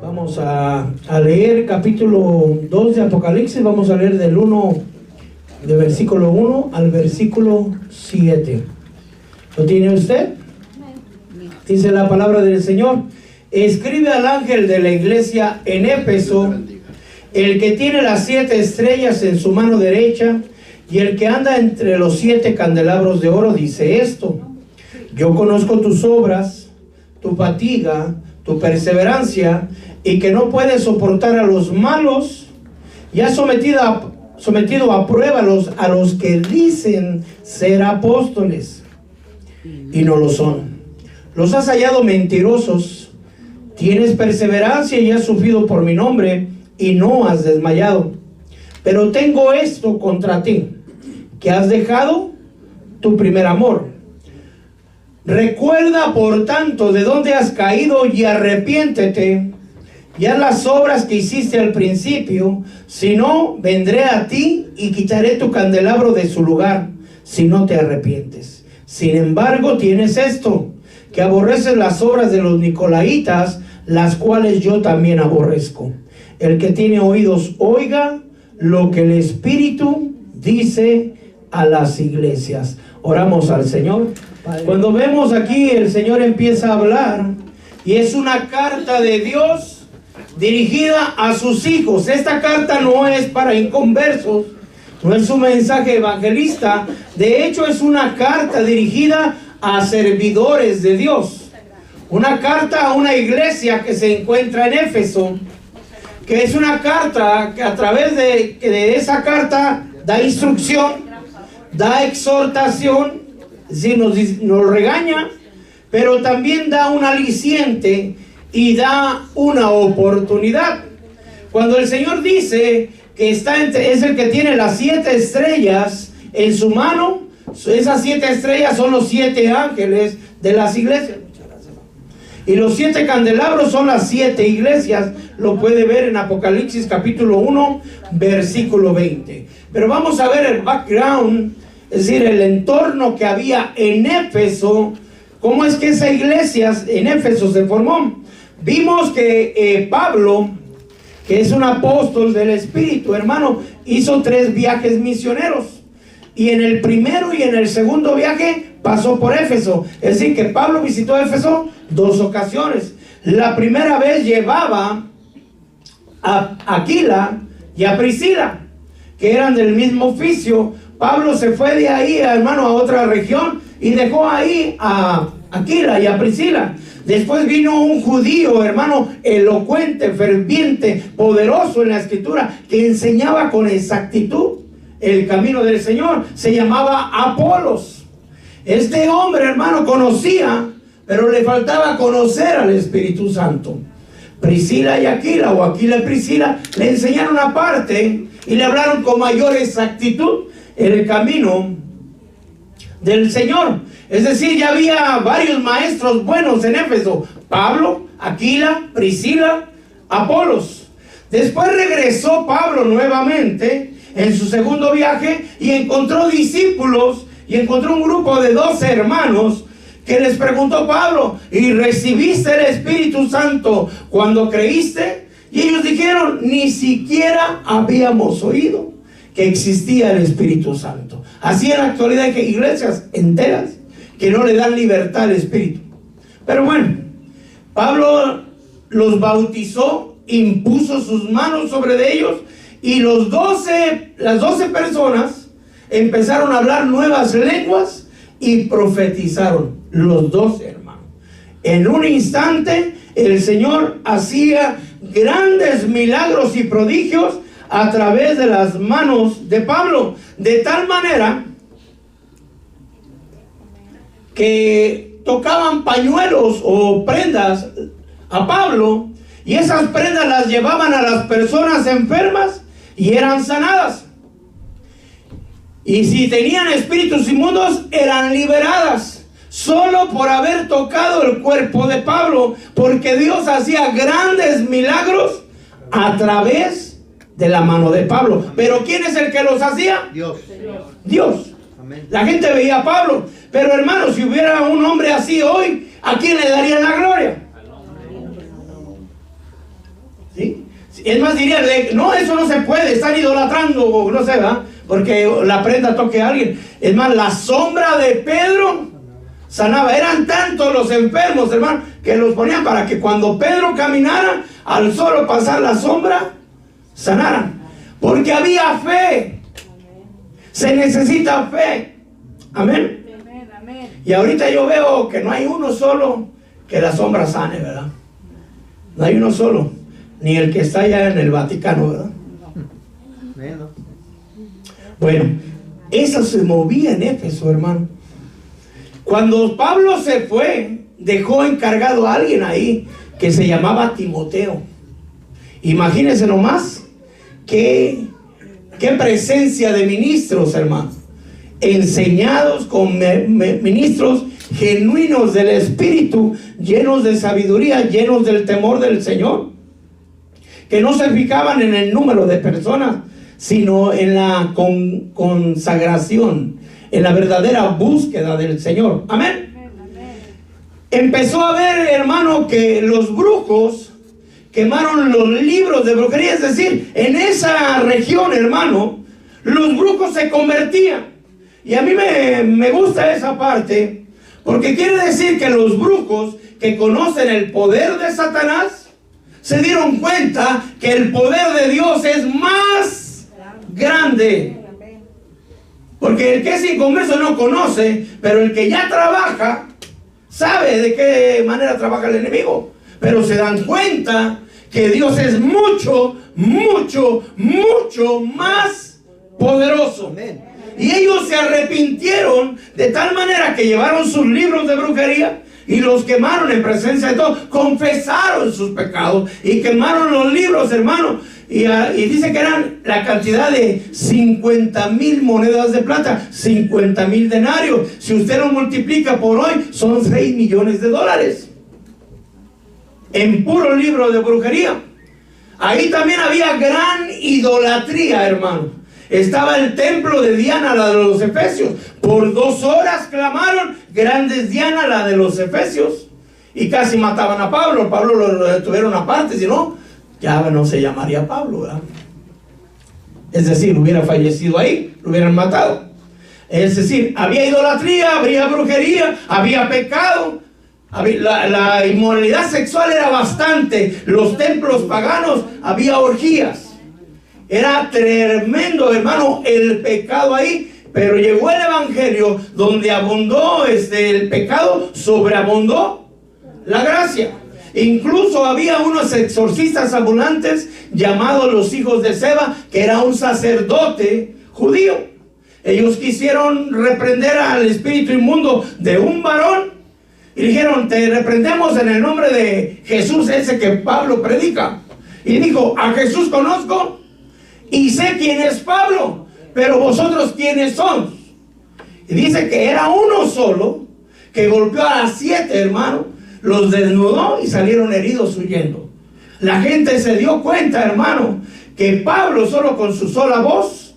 Vamos a leer capítulo 2 de Apocalipsis. Vamos a leer de versículo 1 al versículo 7. ¿Lo tiene usted? Dice la palabra del Señor: escribe al ángel de la iglesia en Éfeso, el que tiene las 7 estrellas en su mano derecha y el que anda entre los 7 candelabros de oro, dice esto: yo conozco tus obras, tu fatiga, tu perseverancia, y que no puedes soportar a los malos, y has sometido a prueba a los que dicen ser apóstoles y no lo son. Los has hallado mentirosos. Tienes perseverancia y has sufrido por mi nombre y no has desmayado. Pero tengo esto contra ti, que has dejado tu primer amor. Recuerda por tanto de dónde has caído y arrepiéntete, y haz las obras que hiciste al principio. Si no, vendré a ti y quitaré tu candelabro de su lugar, si no te arrepientes. Sin embargo, tienes esto, que aborreces las obras de los nicolaitas, las cuales yo también aborrezco. El que tiene oídos, oiga lo que el Espíritu dice a las iglesias. Oramos al Señor. Cuando vemos aquí, el Señor empieza a hablar, y es una carta de Dios dirigida a sus hijos. Esta carta no es para inconversos, no es un mensaje evangelista. De hecho, es una carta dirigida a servidores de Dios. Una carta a una iglesia que se encuentra en Éfeso, que es una carta que a través de esa carta da instrucción, da exhortación, es decir, nos regaña, pero también da un aliciente y da una oportunidad. Cuando el Señor dice que es el que tiene las 7 estrellas en su mano, esas 7 estrellas son los 7 ángeles de las iglesias. Y los 7 candelabros son las 7 iglesias. Lo puede ver en Apocalipsis capítulo 1, versículo 20. Pero vamos a ver el background, es decir, el entorno que había en Éfeso. ¿Cómo es que esa iglesia en Éfeso se formó? Vimos que Pablo, que es un apóstol del Espíritu, hermano, hizo 3 viajes misioneros. Y en el primero y en el segundo viaje pasó por Éfeso. Es decir, que Pablo visitó Éfeso 2 ocasiones. La primera vez llevaba a Aquila y a Priscila, que eran del mismo oficio. Pablo se fue de ahí, hermano, a otra región y dejó ahí a Aquila y a Priscila. Después vino un judío, hermano, elocuente, ferviente, poderoso en la escritura, que enseñaba con exactitud el camino del Señor. Se llamaba Apolos. Este hombre, hermano, conocía, pero le faltaba conocer al Espíritu Santo. Priscila y Aquila, o Aquila y Priscila, le enseñaron aparte y le hablaron con mayor exactitud el camino del Señor. Es decir, ya había varios maestros buenos en Éfeso: Pablo, Aquila, Priscila, Apolos. Después regresó Pablo nuevamente en su segundo viaje y encontró discípulos, y encontró un grupo de 12 hermanos que les preguntó Pablo: ¿y recibiste el Espíritu Santo cuando creíste? Y ellos dijeron: ni siquiera habíamos oído que existía el Espíritu Santo. Así en la actualidad hay iglesias enteras que no le dan libertad al Espíritu. Pero bueno, Pablo los bautizó, impuso sus manos sobre de ellos, y las 12 personas empezaron a hablar nuevas lenguas y profetizaron, los 12 hermanos. En un instante el Señor hacía grandes milagros y prodigios a través de las manos de Pablo, de tal manera que tocaban pañuelos o prendas a Pablo, y esas prendas las llevaban a las personas enfermas y eran sanadas. Y si tenían espíritus inmundos, eran liberadas, solo por haber tocado el cuerpo de Pablo, porque Dios hacía grandes milagros a través de la mano de Pablo. Pero ¿quién es el que los hacía? Dios. Amén. La gente veía a Pablo, pero hermano, si hubiera un hombre así hoy, ¿a quién le darían la gloria? Es más, diría, no, eso no se puede, están idolatrando, o no sé, ¿verdad? Porque la prenda toque a alguien. Es más, la sombra de Pedro sanaba. Eran tantos los enfermos, hermano, que los ponían para que cuando Pedro caminara, al solo pasar la sombra, sanaran. Porque había fe. Se necesita fe. Amén. Y ahorita yo veo que no hay uno solo que la sombra sane, ¿verdad? No hay uno solo. Ni el que está allá en el Vaticano, ¿verdad? Bueno, eso se movía en Éfeso, hermano. Cuando Pablo se fue, dejó encargado a alguien ahí que se llamaba Timoteo. Imagínense nomás qué presencia de ministros, hermano. Enseñados con ministros genuinos del Espíritu, llenos de sabiduría, llenos del temor del Señor, que no se fijaban en el número de personas, sino en la consagración, en la verdadera búsqueda del Señor. Amén. Empezó a ver, hermano, que los brujos quemaron los libros de brujería. Es decir, en esa región, hermano, los brujos se convertían. Y a mí me gusta esa parte, porque quiere decir que los brujos que conocen el poder de Satanás se dieron cuenta que el poder de Dios es más grande. Porque el que es inconverso no conoce, pero el que ya trabaja sabe de qué manera trabaja el enemigo. Pero se dan cuenta que Dios es mucho, mucho, mucho más poderoso. Amén. Y ellos se arrepintieron de tal manera que llevaron sus libros de brujería y los quemaron en presencia de todos. Confesaron sus pecados y quemaron los libros, hermano. Y dice que eran la cantidad de 50,000 monedas de plata, 50,000 denarios. Si usted lo multiplica por hoy, son 6 millones de dólares. En puro libro de brujería. Ahí también había gran idolatría, hermano. Estaba el templo de Diana, la de los Efesios. Por 2 horas clamaron, grande es Diana, la de los Efesios. Y casi mataban a Pablo. Pablo lo detuvieron aparte, si no, ya no se llamaría Pablo, ¿verdad? Es decir, hubiera fallecido ahí, lo hubieran matado. Es decir, había idolatría, había brujería, había pecado. La inmoralidad sexual era bastante. Los templos paganos, había orgías. Era tremendo, hermano, el pecado ahí. Pero llegó el evangelio donde abundó el pecado, sobreabundó la gracia. Incluso había unos exorcistas ambulantes llamados los hijos de Seba, que era un sacerdote judío. Ellos quisieron reprender al espíritu inmundo de un varón y dijeron: te reprendemos en el nombre de Jesús, ese que Pablo predica. Y dijo: a Jesús conozco y sé quién es Pablo, pero vosotros quiénes son. Y dice que era uno solo que golpeó a 7 hermanos, los desnudó y salieron heridos huyendo. La gente se dio cuenta, hermano, que Pablo solo con su sola voz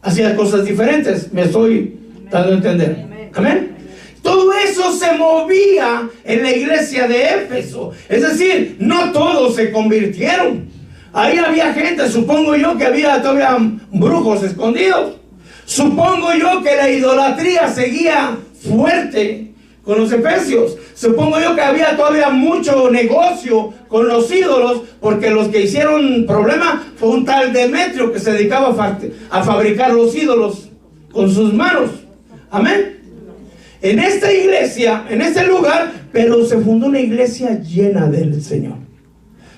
hacía cosas diferentes. Me estoy dando a entender. Amén. Todo eso se movía en la iglesia de Éfeso. Es decir, no todos se convirtieron. Ahí había gente, supongo yo que había todavía brujos escondidos. Supongo yo que la idolatría seguía fuerte con los efesios. Supongo yo que había todavía mucho negocio con los ídolos, porque los que hicieron problema fue un tal Demetrio que se dedicaba a fabricar los ídolos con sus manos. Amén. En esta iglesia, en este lugar, pero se fundó una iglesia llena del Señor.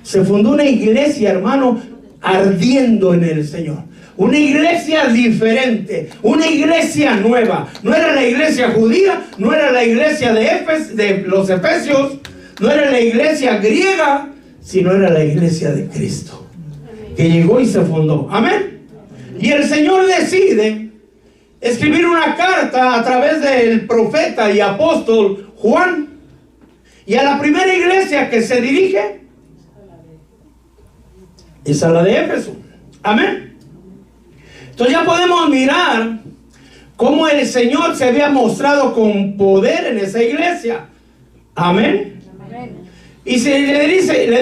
Se fundó una iglesia, hermano, ardiendo en el Señor. Una iglesia diferente, una iglesia nueva. No era la iglesia judía, no era la iglesia de los Efesios, no era la iglesia griega, sino era la iglesia de Cristo, que llegó y se fundó. Amén. Y el Señor decide escribir una carta a través del profeta y apóstol Juan, y a la primera iglesia que se dirige es a la de Éfeso. Amén. Entonces ya podemos mirar cómo el Señor se había mostrado con poder en esa iglesia. Amén. Amén. Y le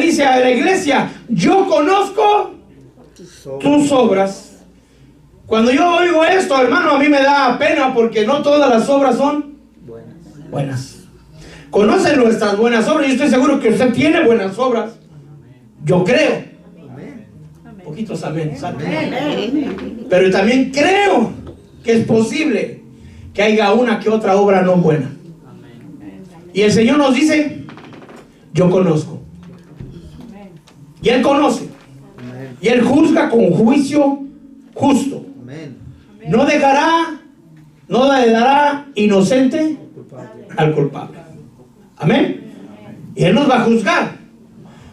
dice a la iglesia, yo conozco tus obras. Cuando yo oigo esto, hermano, a mí me da pena porque no todas las obras son buenas. Conocen nuestras buenas obras. Yo estoy seguro que usted tiene buenas obras. Yo creo. Poquitos amén. Pero también creo que es posible que haya una que otra obra no buena. Y el Señor nos dice, yo conozco. Y Él conoce. Y Él juzga con juicio justo. No dejará, no le dará inocente al culpable. Amén. Y Él nos va a juzgar.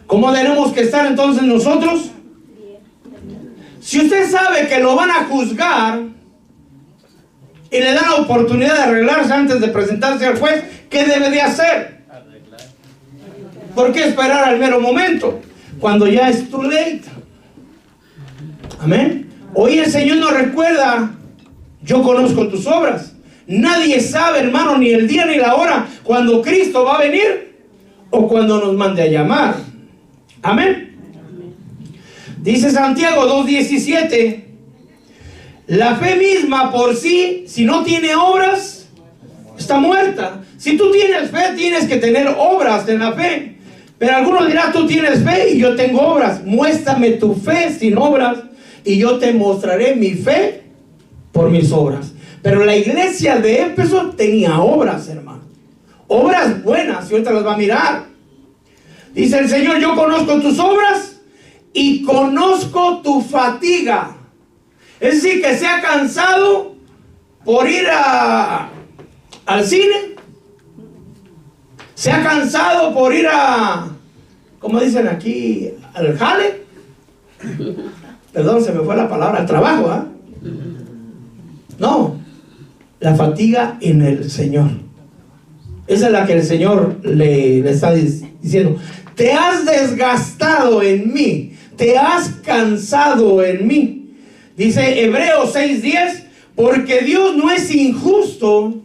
¿Cómo tenemos que estar entonces nosotros? Si usted sabe que lo van a juzgar y le dan la oportunidad de arreglarse antes de presentarse al juez, ¿qué debe de hacer? ¿Por qué esperar al mero momento? Cuando ya es too late. Amén. Hoy el Señor nos recuerda, yo conozco tus obras. Nadie sabe, hermano, ni el día ni la hora cuando Cristo va a venir o cuando nos mande a llamar. Amén. Dice Santiago 2:17, la fe misma por sí, si no tiene obras, está muerta. Si tú tienes fe, tienes que tener obras en la fe. Pero algunos dirán, tú tienes fe y yo tengo obras. Muéstrame tu fe sin obras y yo te mostraré mi fe por mis obras. Pero la iglesia de Éfeso tenía obras, hermano. Obras buenas, y ahorita las va a mirar. Dice el Señor, yo conozco tus obras y conozco tu fatiga. Es decir, que se ha cansado por ir al cine. Se ha cansado por ir como dicen aquí, al jale. Perdón, se me fue la palabra, al trabajo, ¿eh? No, la fatiga en el Señor. Esa es la que el Señor le está diciendo. Te has desgastado en mí, te has cansado en mí. Dice Hebreos 6:10, porque Dios no es injusto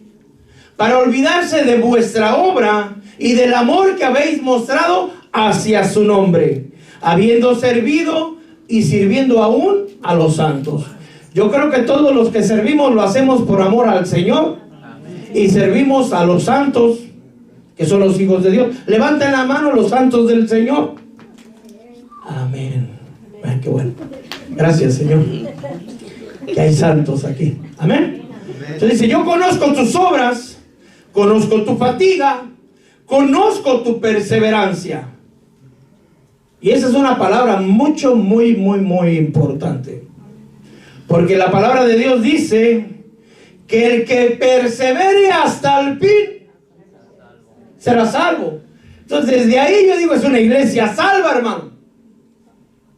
para olvidarse de vuestra obra y del amor que habéis mostrado hacia su nombre, habiendo servido y sirviendo aún a los santos. Yo creo que todos los que servimos lo hacemos por amor al Señor y servimos a los santos, que son los hijos de Dios. Levanten la mano los santos del Señor. Amén. Ay, qué bueno. Gracias, Señor, que hay santos aquí. Amén. Entonces dice, yo conozco tus obras, conozco tu fatiga, conozco tu perseverancia. Y esa es una palabra muy importante. Porque la palabra de Dios dice que el que persevere hasta el fin será salvo. Entonces desde ahí yo digo, es una iglesia salva, hermano.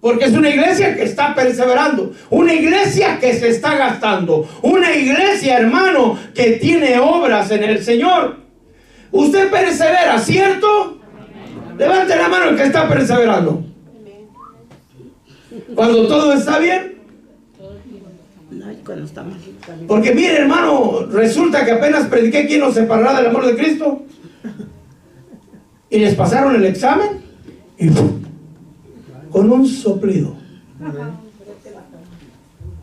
Porque es una iglesia que está perseverando, una iglesia que se está gastando, una iglesia, hermano, que tiene obras en el Señor. Usted persevera, ¿cierto? Levante la mano el que está perseverando. Cuando todo está bien. Porque mire, hermano, resulta que apenas prediqué quién nos separará del amor de Cristo. Y les pasaron el examen y con un soplido.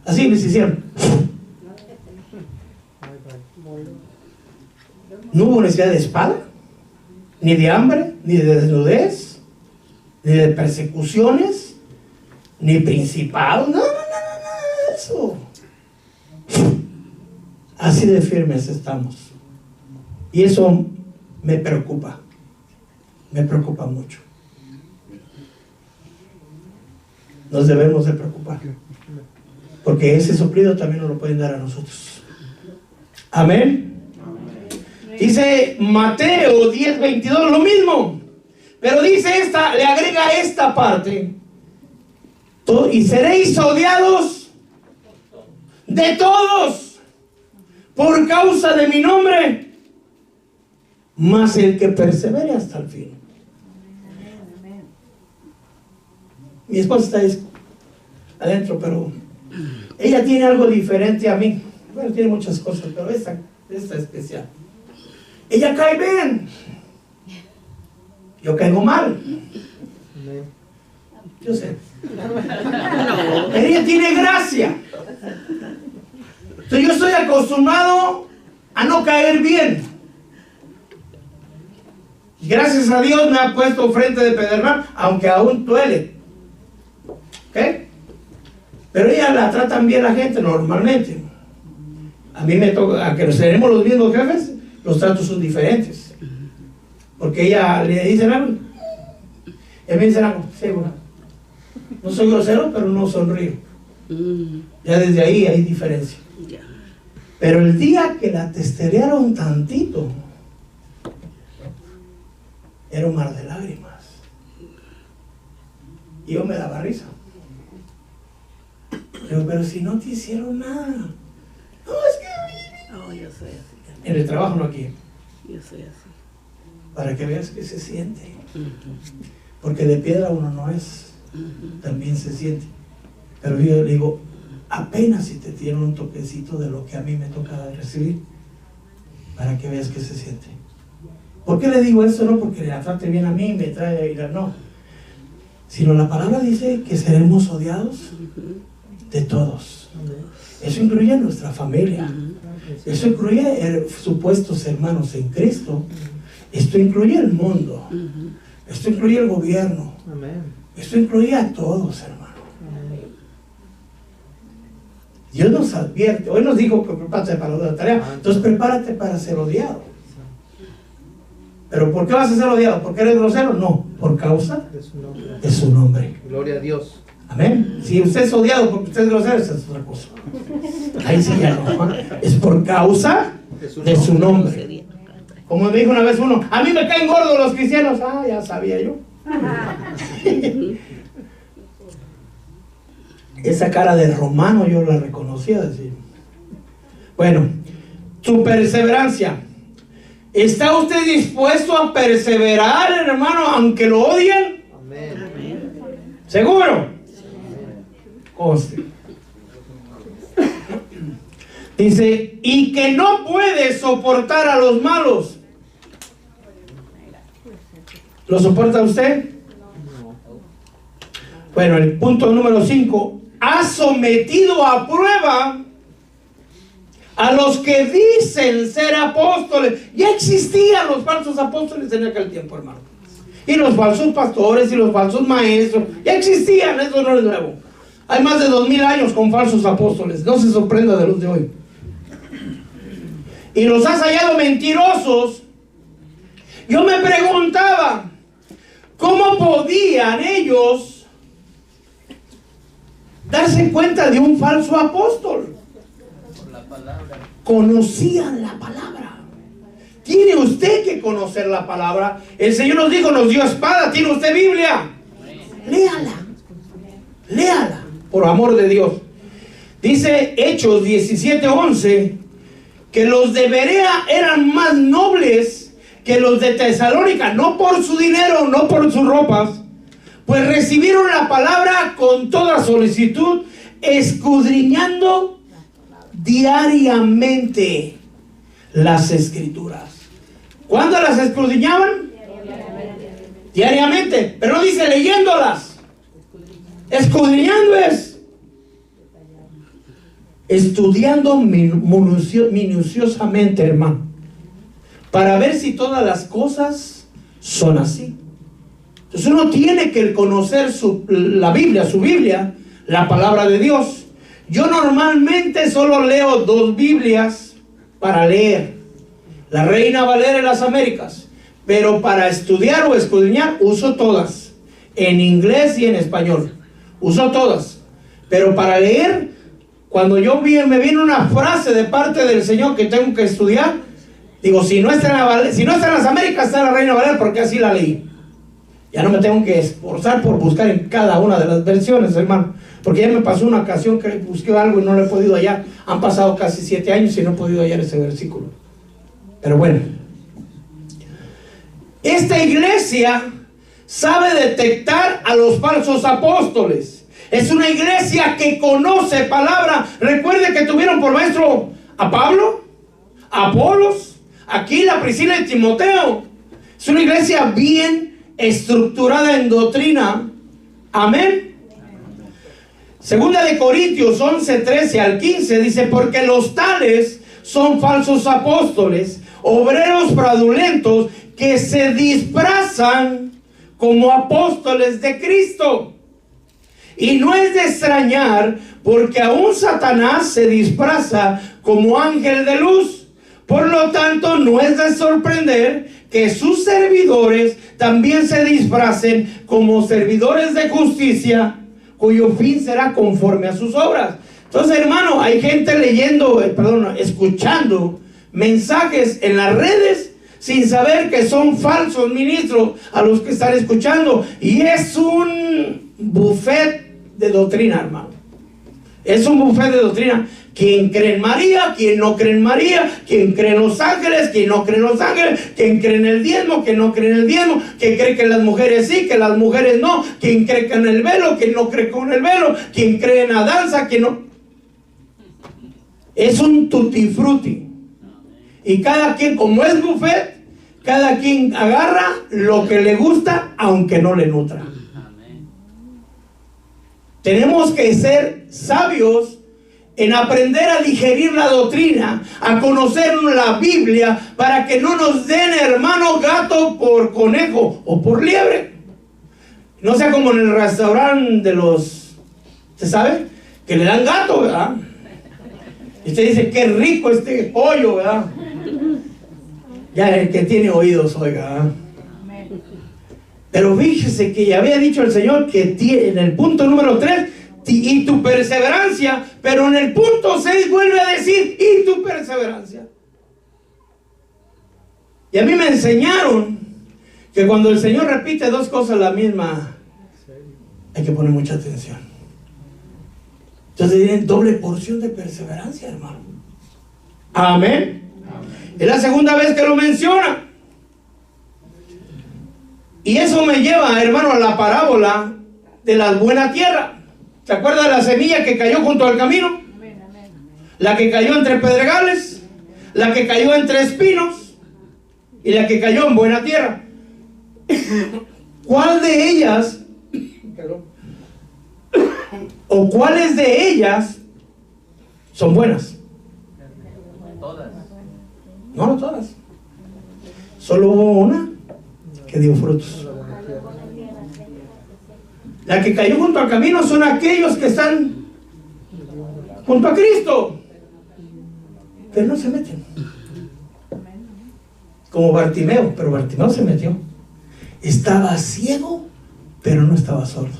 Así les hicieron. No hubo necesidad de espada, ni de hambre, ni de desnudez, ni de persecuciones, ni principados. No, nada de eso. Así de firmes estamos. Y eso me preocupa mucho. Nos debemos de preocupar, porque ese suplido también nos lo pueden dar a nosotros. Amén. Dice Mateo 10:22 lo mismo, pero dice le agrega esta parte: y seréis odiados de todos por causa de mi nombre, mas el que persevere hasta el fin. Mi esposa está adentro, pero ella tiene algo diferente a mí. Bueno, tiene muchas cosas, pero esta especial. Ella cae bien. Yo caigo mal. Yo sé. Ella tiene gracia. Entonces yo estoy acostumbrado a no caer bien. Gracias a Dios me ha puesto frente de pedernal, aunque aún duele. ¿Ok? Pero ella la tratan bien la gente normalmente. A mí me toca, a que nos tenemos los mismos jefes, los tratos son diferentes. Porque ella le dicen algo, él me dice algo, sí, bueno, no soy grosero, pero no sonrío. Ya desde ahí hay diferencia. Pero el día que la testerearon tantito, era un mar de lágrimas. Y yo me daba risa. Pero si no te hicieron nada. No, es que... Oh, yo soy así. En el trabajo, no aquí. Yo soy así. Para que veas que se siente. Porque de piedra uno no es. También se siente. Pero yo le digo, apenas si te tienen un toquecito de lo que a mí me toca recibir, para que veas que se siente. ¿Por qué le digo esto? No porque la trate bien a mí, me trae a ir, no. Sino la palabra dice que seremos odiados de todos. Eso incluye a nuestra familia. Eso incluye supuestos hermanos en Cristo. Esto incluye el mundo. Esto incluye el gobierno. Esto incluye a todos, hermano. Dios nos advierte. Hoy nos dijo que prepárate para la tarea. Entonces prepárate para ser odiado. ¿Pero por qué vas a ser odiado? ¿Porque eres grosero? No, por causa de su nombre. Gloria a Dios. Amén. Si usted es odiado porque usted es grosero, esa es otra cosa. Ahí sí ya no. Es por causa de su nombre. Como me dijo una vez uno, a mí me caen gordos los cristianos. Ah, ya sabía yo. Esa cara de romano yo la reconocía. Decir. Bueno, su perseverancia. ¿Está usted dispuesto a perseverar, hermano, aunque lo odien? Amén. ¿Seguro? Conste. Dice, y que no puede soportar a los malos. ¿Lo soporta usted? Bueno, el punto número 5. Ha sometido a prueba a los que dicen ser apóstoles. Ya existían los falsos apóstoles en aquel tiempo, hermano. Y los falsos pastores y los falsos maestros. Ya existían, eso no es nuevo. Hay más de 2000 años con falsos apóstoles. No se sorprenda de los de hoy. Y los has hallado mentirosos. Yo me preguntaba, ¿cómo podían ellos darse cuenta de un falso apóstol? Conocían la palabra. Tiene usted que conocer la palabra. El Señor nos dijo, nos dio espada. ¿Tiene usted Biblia? Léala. Léala, por amor de Dios. Dice Hechos 17:11 que los de Berea eran más nobles que los de Tesalónica, no por su dinero, no por sus ropas, pues recibieron la palabra con toda solicitud, escudriñando diariamente las escrituras. ¿Cuándo las escudriñaban? Diariamente. Pero no dice leyéndolas. Escudriñando es estudiando minuciosamente, hermano, para ver si todas las cosas son así. Entonces uno tiene que conocer la Biblia, su Biblia, la palabra de Dios. Yo normalmente solo leo 2 Biblias para leer. La Reina Valera y las Américas. Pero para estudiar o escudriñar uso todas. En inglés y en español. Uso todas. Pero para leer, cuando me viene una frase de parte del Señor que tengo que estudiar, digo, si no está en las Américas, está en la Reina Valera, porque así la leí. Ya no me tengo que esforzar por buscar en cada una de las versiones, hermano. Porque ya me pasó una ocasión que busqué algo y no lo he podido hallar. Han pasado casi 7 años y no he podido hallar ese versículo. Pero bueno. Esta iglesia sabe detectar a los falsos apóstoles. Es una iglesia que conoce palabra. Recuerde que tuvieron por maestro a Pablo, a Apolos, Aquila, Priscila y Timoteo. Es una iglesia bien estructurada en doctrina. Amén. Segunda de Corintios 11, 13 al 15 dice: porque los tales son falsos apóstoles, obreros fraudulentos, que se disfrazan como apóstoles de Cristo. Y no es de extrañar, porque aún Satanás se disfraza como ángel de luz. Por lo tanto, no es de sorprender que sus servidores también se disfracen como servidores de justicia, cuyo fin será conforme a sus obras. Entonces, hermano, hay gente escuchando mensajes en las redes sin saber que son falsos ministros a los que están escuchando. Y es un buffet de doctrina, hermano. Es un buffet de doctrina. ¿Quién cree en María? ¿Quién no cree en María? ¿Quién cree en los ángeles? ¿Quién no cree en los ángeles? ¿Quién cree en el diezmo? ¿Quién no cree en el diezmo? ¿Quién cree que las mujeres sí? ¿Que las mujeres no? ¿Quién cree que en el velo? ¿Quién no cree con el velo? ¿Quién cree en la danza? ¿Quién no? Es un tutti frutti. Y cada quien, como es buffet, cada quien agarra lo que le gusta, aunque no le nutra. Tenemos que ser sabios en aprender a digerir la doctrina, a conocer la Biblia, para que no nos den, hermano, gato por conejo o por liebre. No sea como en el restaurante de los, ¿se sabe? Que le dan gato, ¿verdad? Y usted dice: qué rico este pollo, ¿verdad? Ya el que tiene oídos, oiga, ¿verdad? Pero fíjese que ya había dicho el Señor que en el punto número 3, y tu perseverancia, pero en el punto 6 vuelve a decir: y tu perseverancia. Y a mí me enseñaron que cuando el Señor repite dos cosas la misma, hay que poner mucha atención. Entonces tienen doble porción de perseverancia, hermano. Amén. Es la segunda vez que lo menciona. Y eso me lleva, hermano, a la parábola de la buena tierra. ¿Se acuerda de la semilla que cayó junto al camino? La que cayó entre pedregales, la que cayó entre espinos y la que cayó en buena tierra. ¿Cuál de ellas, o cuáles de ellas son buenas? Todas. No todas. Solo hubo una que dio frutos. La que cayó junto al camino son aquellos que están junto a Cristo, pero no se meten. Como Bartimeo, pero Bartimeo se metió. Estaba ciego, pero no estaba sordo.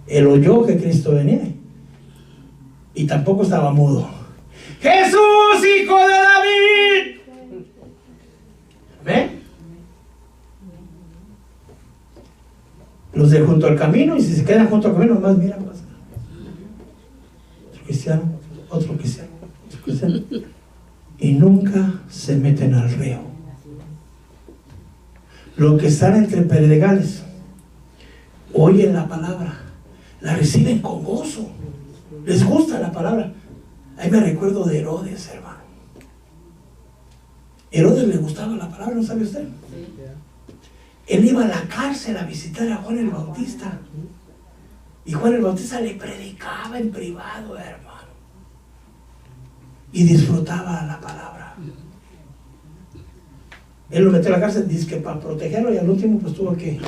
Él oyó que Cristo venía y tampoco estaba mudo. ¡Jesús, hijo de David! ¿Ve? Los de junto al camino, y si se quedan junto al camino, nomás miran, pasa. Otro cristiano, otro cristiano, otro cristiano. Y nunca se meten al río. Los que están entre pedregales oyen la palabra, la reciben con gozo, les gusta la palabra. Ahí me recuerdo de Herodes, hermano. Herodes le gustaba la palabra, ¿no sabe usted? Él iba a la cárcel a visitar a Juan el Bautista. Y Juan el Bautista le predicaba en privado, hermano. Y disfrutaba la palabra. Él lo metió a la cárcel, dice que para protegerlo, y al último pues tuvo que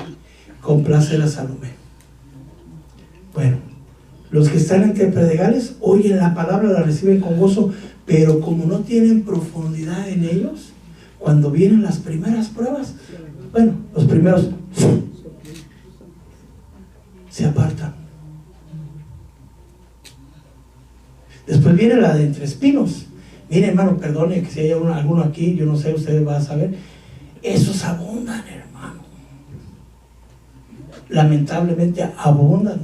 complacer a Salomé. Bueno, los que están entre predegales oyen la palabra, la reciben con gozo, pero como no tienen profundidad en ellos, cuando vienen las primeras pruebas, bueno, los primeros se apartan. Después viene la de entre espinos. Mire, hermano, perdone que si hay alguno aquí, yo no sé, ustedes van a saber. Esos abundan, hermano. Lamentablemente abundan.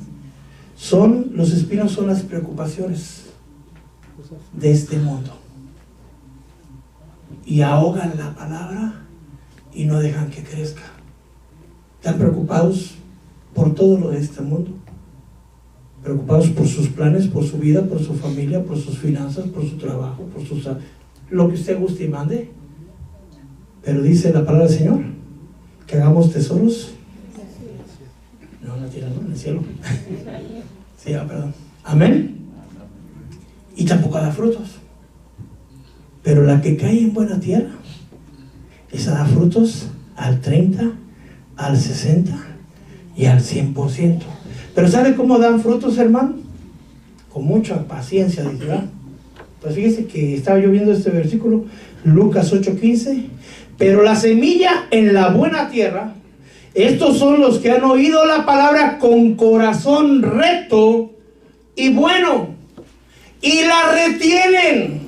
Los espinos son las preocupaciones de este mundo. Y ahogan la palabra y no dejan que crezca. Están preocupados por todo lo de este mundo. Preocupados por sus planes, por su vida, por su familia, por sus finanzas, por su trabajo, por lo que usted guste y mande. Pero dice la palabra del Señor que hagamos tesoros. No, en la tierra, no, en el cielo. Sí, perdón. Amén. Y tampoco da frutos. Pero la que cae en buena tierra, esa da frutos al 30, al 60 y al 100%. Pero ¿sabe cómo dan frutos, hermano? Con mucha paciencia, dice, ¿verdad? Pues fíjese que estaba yo viendo este versículo, Lucas 8:15. Pero la semilla en la buena tierra, estos son los que han oído la palabra con corazón recto y bueno, y la retienen.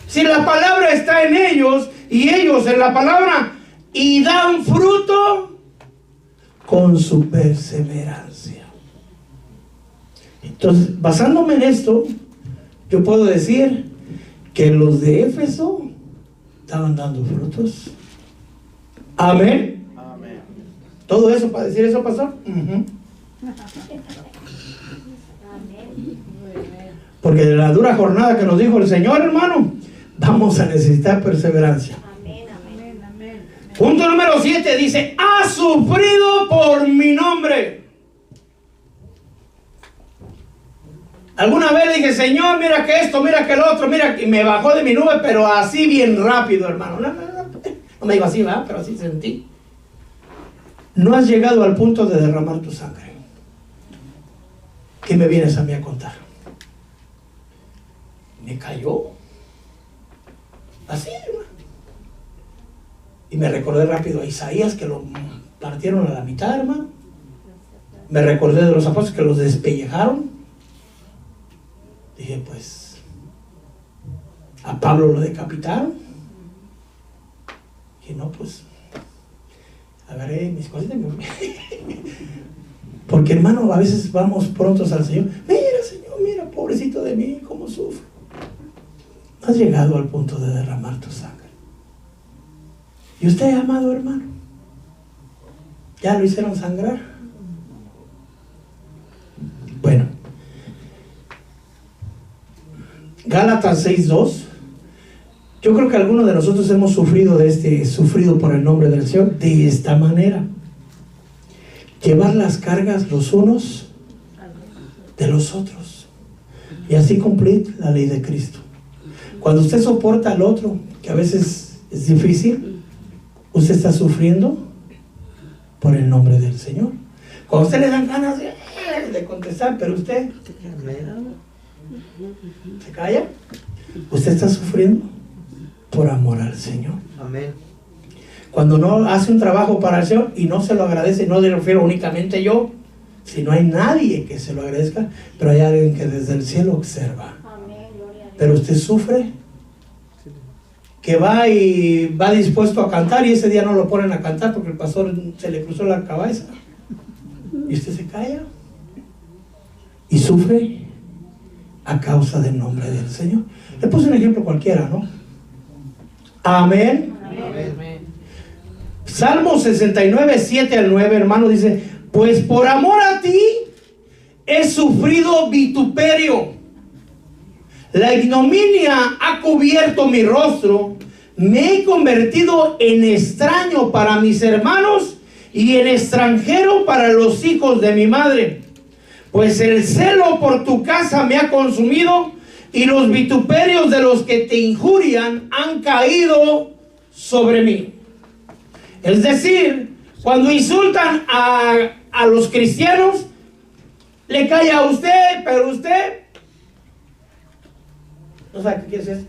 Si la palabra está en ellos y ellos en la palabra, y dan fruto con su perseverancia. Entonces, basándome en esto, yo puedo decir que los de Éfeso estaban dando frutos. Amén. Amén. ¿Todo eso para decir eso, pastor? Porque de la dura jornada que nos dijo el Señor, hermano, vamos a necesitar perseverancia. Punto número 7 dice: ha sufrido por mi nombre. Alguna vez le dije: Señor, mira que esto, mira que lo otro, mira, y me bajó de mi nube, pero así bien rápido, hermano. No me digo así, ¿verdad? Pero así sentí. No has llegado al punto de derramar tu sangre. ¿Qué me vienes a mí a contar? Me cayó así, hermano. Y me recordé rápido a Isaías, que lo partieron a la mitad, hermano. Me recordé de los apóstoles que los despellejaron. Dije, pues, a Pablo lo decapitaron. Y no, pues, agarré mis cositas. Porque, hermano, a veces vamos prontos al Señor. Mira, Señor, mira, pobrecito de mí, cómo sufro. No has llegado al punto de derramar tu sangre. ¿Y usted, amado hermano? ¿Ya lo hicieron sangrar? Bueno, Gálatas 6:2. Yo creo que algunos de nosotros hemos sufrido por el nombre del Señor de esta manera: llevar las cargas los unos de los otros y así cumplir la ley de Cristo. Cuando usted soporta al otro, que a veces es difícil, usted está sufriendo por el nombre del Señor. Cuando usted le dan ganas de contestar, pero usted se calla, usted está sufriendo por amor al Señor. Amén. Cuando no hace un trabajo para el Señor y no se lo agradece, no le refiero únicamente yo, si no hay nadie que se lo agradezca, pero hay alguien que desde el cielo observa. Pero usted sufre, que va y va dispuesto a cantar, y ese día no lo ponen a cantar porque el pastor se le cruzó la cabeza, y usted se calla y sufre a causa del nombre del Señor. Le puse un ejemplo cualquiera, ¿no? Amén. Amén. Salmo 69, 7 al 9, hermano, dice: pues por amor a ti he sufrido vituperio, la ignominia ha cubierto mi rostro, me he convertido en extraño para mis hermanos y en extranjero para los hijos de mi madre. Pues el celo por tu casa me ha consumido y los vituperios de los que te injurian han caído sobre mí. Es decir, cuando insultan a los cristianos, le cae a usted, pero usted no sabe qué quiere decir.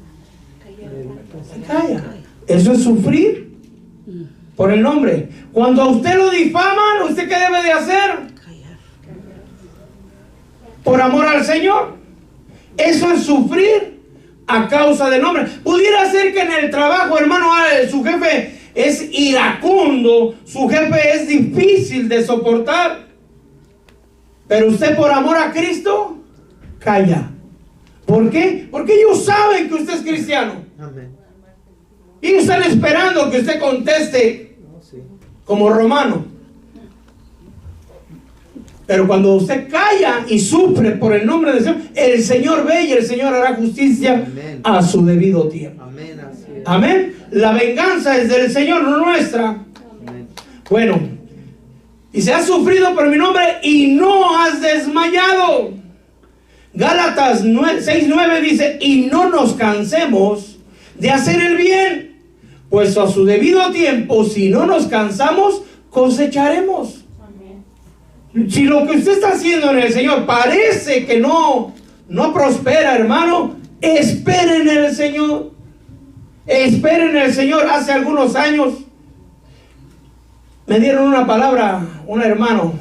Se calla. Eso es sufrir por el nombre. Cuando a usted lo difaman, ¿usted qué debe de hacer? Por amor al Señor. Eso es sufrir a causa del nombre. Pudiera ser que en el trabajo, hermano, su jefe es iracundo, su jefe es difícil de soportar, pero usted por amor a Cristo calla. ¿Por qué? Porque ellos saben que usted es cristiano. Amén. Y ellos están esperando que usted conteste como romano. Pero cuando usted calla y sufre por el nombre del Señor, el Señor ve y el Señor hará justicia. Amén. A su debido tiempo. Amén. Así es. Amén. La venganza es del Señor, no nuestra. Amén. Bueno, dice, has sufrido por mi nombre y no has desmayado. Gálatas 6:9 dice, y no nos cansemos de hacer el bien, pues a su debido tiempo, si no nos cansamos, cosecharemos. Si lo que usted está haciendo en el Señor parece que no prospera, hermano, esperen en el Señor. Esperen en el Señor. Hace algunos años me dieron una palabra, un hermano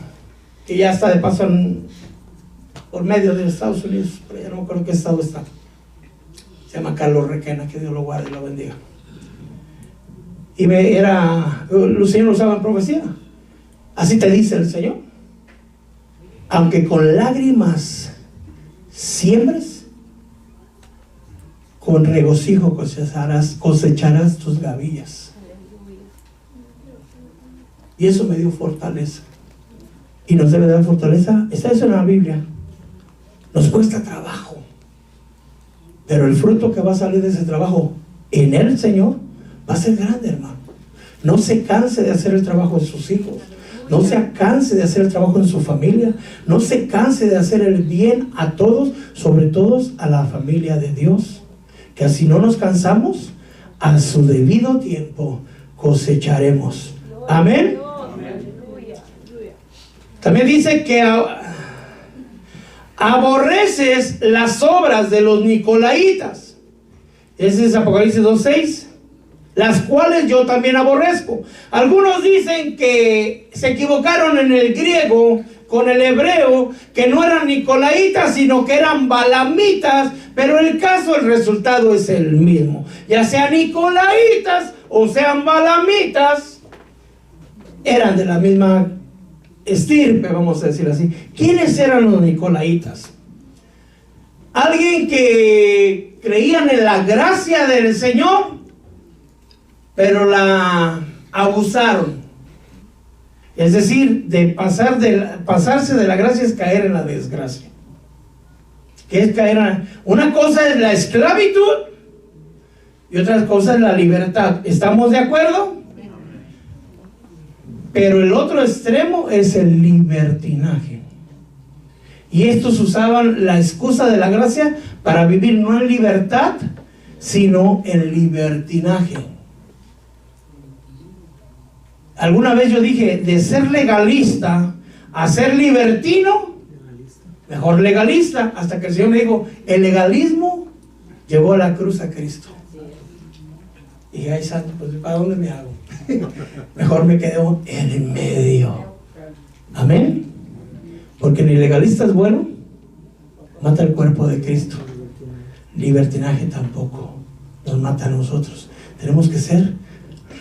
que ya está de paso por medio de Estados Unidos, pero ya no me acuerdo qué estado está. Se llama Carlos Requena, que Dios lo guarde y lo bendiga. Y el Señor lo usaba en profecía. Así te dice el Señor. Aunque con lágrimas siembres, con regocijo cosecharás tus gavillas. Y eso me dio fortaleza. Y nos debe dar fortaleza. Está eso en la Biblia. Nos cuesta trabajo, pero el fruto que va a salir de ese trabajo en el Señor va a ser grande, hermano. No se canse de hacer el trabajo de sus hijos. No se canse de hacer el trabajo en su familia. No se canse de hacer el bien a todos, sobre todo a la familia de Dios. Que así no nos cansamos, a su debido tiempo cosecharemos. Amén. También dice que aborreces las obras de los nicolaitas. Ese es Apocalipsis 2:6. Las cuales yo también aborrezco. Algunos dicen que se equivocaron en el griego con el hebreo, que no eran nicolaitas, sino que eran balamitas, pero el resultado es el mismo. Ya sean nicolaitas o sean balamitas, eran de la misma estirpe, vamos a decir así. ¿Quiénes eran los nicolaitas? Alguien que creían en la gracia del Señor, pero la abusaron. Es decir, de pasarse de la gracia es caer en la desgracia. ¿Qué es caer en una cosa es la esclavitud y otra cosa es la libertad? ¿Estamos de acuerdo? Pero el otro extremo es el libertinaje. Y estos usaban la excusa de la gracia para vivir no en libertad, sino en libertinaje. Alguna vez yo dije, de ser legalista a ser libertino, mejor legalista, hasta que el Señor me dijo, el legalismo llevó a la cruz a Cristo. Y dije, ay santo, pues ¿para dónde me hago? Mejor me quedo en el medio. Amén. Porque ni legalista es bueno, mata el cuerpo de Cristo. Libertinaje tampoco nos mata a nosotros. Tenemos que ser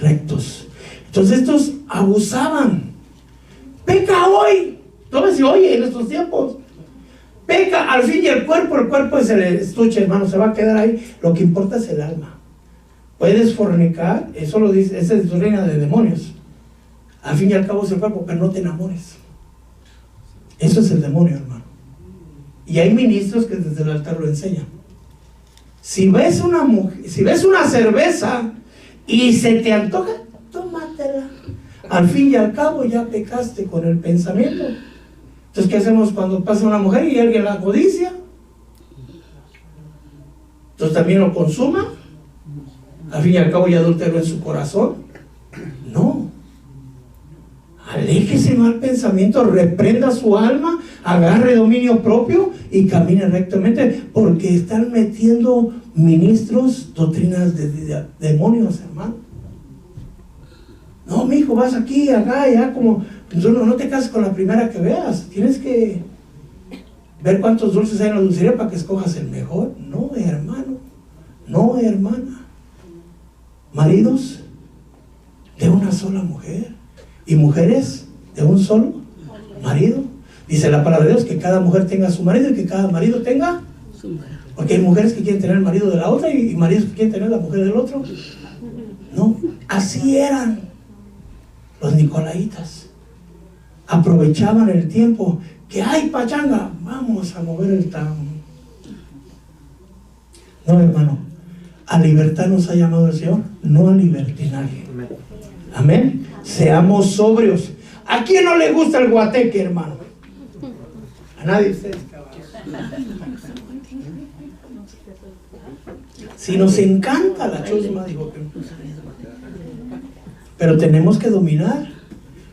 rectos. Entonces estos abusaban. Peca hoy. Tómese oye en estos tiempos. Peca al fin y el cuerpo es el estuche, hermano, se va a quedar ahí. Lo que importa es el alma. Puedes fornicar, eso lo dice, esa es doctrina de demonios. Al fin y al cabo es el cuerpo, pero no te enamores. Eso es el demonio, hermano. Y hay ministros que desde el altar lo enseñan. Si ves una cerveza y se te antoja, tómatela. Al fin y al cabo ya pecaste con el pensamiento. Entonces, ¿qué hacemos cuando pasa una mujer y alguien la codicia? Entonces también lo consuma. Al fin y al cabo ya adulteró en su corazón. No. Aléjese el mal pensamiento, reprenda su alma, agarre dominio propio y camine rectamente, porque están metiendo ministros doctrinas de demonios, hermano. No, mi hijo, vas aquí, acá, ya, como no te cases con la primera que veas. Tienes que ver cuántos dulces hay en la dulcería para que escojas el mejor. No, hermano. No, hermana. Maridos de una sola mujer y mujeres de un solo marido. Dice la palabra de Dios que cada mujer tenga su marido y que cada marido tenga su mujer. Porque hay mujeres que quieren tener el marido de la otra y maridos que quieren tener la mujer del otro. No, así eran los nicolaitas. Aprovechaban el tiempo que hay pachanga, vamos a mover el tam. No, hermano, a libertad nos ha llamado el Señor, no a libertinaje. Amén. Seamos sobrios. ¿A quién no le gusta el guateque, hermano? A nadie de ustedes, caballos. Si nos encanta la chusma, dijo que no. Pero tenemos que dominar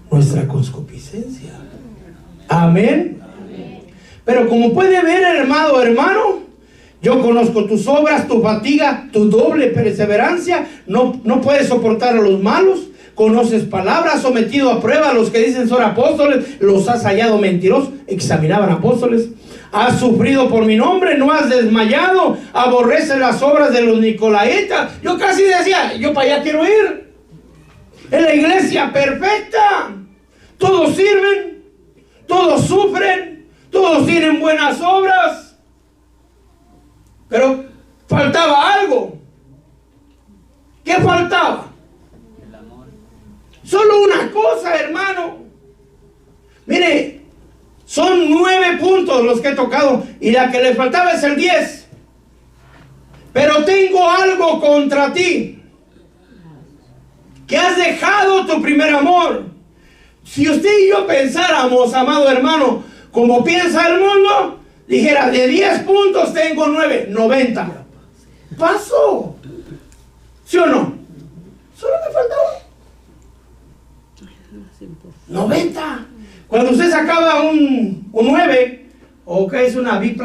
nuestra concupiscencia. Amén. Pero como puede ver, hermano, yo conozco tus obras, tu fatiga, tu doble perseverancia. No puedes soportar a los malos. Conoces palabras, sometido a prueba a los que dicen son apóstoles, los has hallado mentirosos. Examinaban apóstoles. Has sufrido por mi nombre, no has desmayado. Aborreces las obras de los nicolaitas. Yo casi decía, yo para allá quiero ir. Es la iglesia perfecta. Todos sirven, todos sufren, todos tienen buenas obras. Pero faltaba algo. ¿Qué faltaba? El amor. Solo una cosa, hermano. Mire, son 9 puntos los que he tocado y la que le faltaba es el 10. Pero tengo algo contra ti, que has dejado tu primer amor. Si usted y yo pensáramos, amado hermano, como piensa el mundo, dijera, de 10 puntos tengo 9, 90. Pasó. ¿Sí o no? Solo me faltaba 90. Cuando usted sacaba un 9, o que es una B+,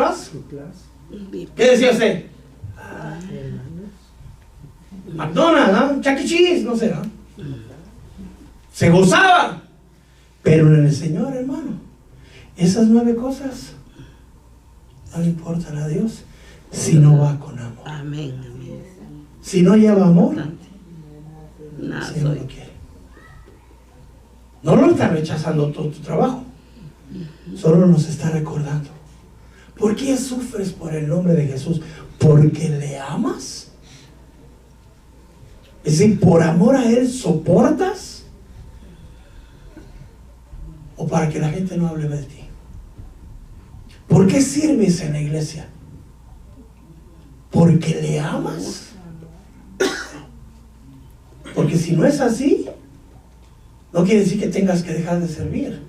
¿qué decía usted? McDonald's, ¿no? Chuck E. Cheese, no sé, ¿no? Se gozaba. Pero en el Señor, hermano, esas 9 cosas no le importan a Dios si no va con amor. Amén, amén. Si no lleva amor, Nada si no soy. lo quiere. No lo está rechazando todo tu trabajo, solo nos está recordando. ¿Por qué sufres por el nombre de Jesús? ¿Porque le amas? Es decir, ¿por amor a Él soportas? ¿O para que la gente no hable de ti? ¿Por qué sirves en la iglesia? ¿Porque le amas? Porque si no es así, no quiere decir que tengas que dejar de servir.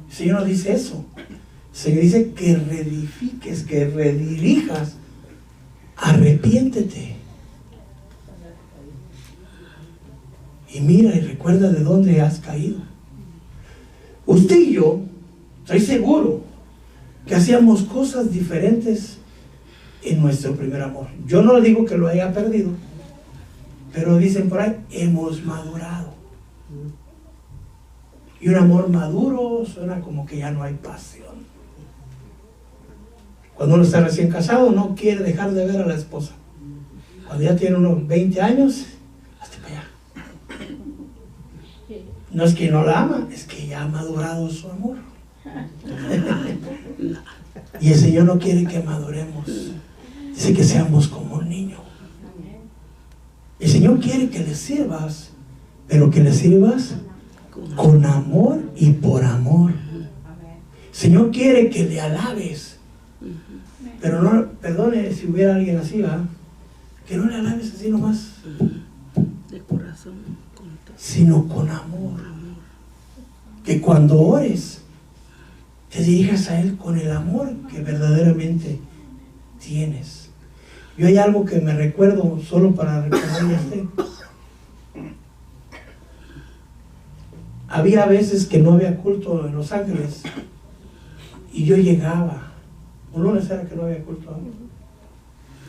El Señor no dice eso. El Señor dice que reedifiques, que redirijas. Arrepiéntete. Y mira y recuerda de dónde has caído. Usted y yo, estoy seguro que hacíamos cosas diferentes en nuestro primer amor. Yo no le digo que lo haya perdido, pero dicen por ahí, hemos madurado. Y un amor maduro suena como que ya no hay pasión. Cuando uno está recién casado, no quiere dejar de ver a la esposa. Cuando ya tiene unos 20 años, hasta para allá. No es que no la ama, es que ya ha madurado su amor. Y el Señor no quiere que maduremos. Dice que seamos como un niño. El Señor quiere que le sirvas, pero que le sirvas con amor y por amor. El Señor quiere que le alabes, pero no, perdone si hubiera alguien así, ¿verdad? Que no le alabes así nomás, De corazón, sino con amor. Que cuando ores, te dirijas a Él con el amor que verdaderamente tienes. Yo hay algo que me recuerdo solo para recordarle a usted. Había veces que no había culto en Los Ángeles y yo llegaba, un lunes era que no había culto,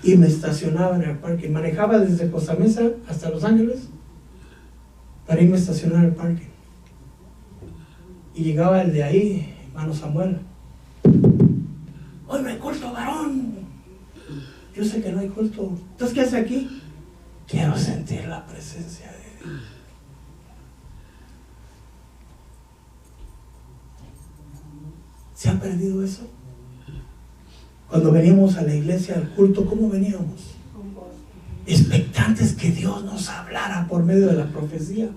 y me estacionaba en el parque. Manejaba desde Costa Mesa hasta Los Ángeles para irme a estacionar al parque. Y llegaba el de ahí, hermano Samuel. Hoy no hay culto, varón. Yo sé que no hay culto. Entonces, ¿qué hace aquí? Quiero sentir la presencia de Dios. ¿Se ha perdido eso? Cuando veníamos a la iglesia, al culto, ¿cómo veníamos? Expectantes que Dios nos hablara por medio de la profecía.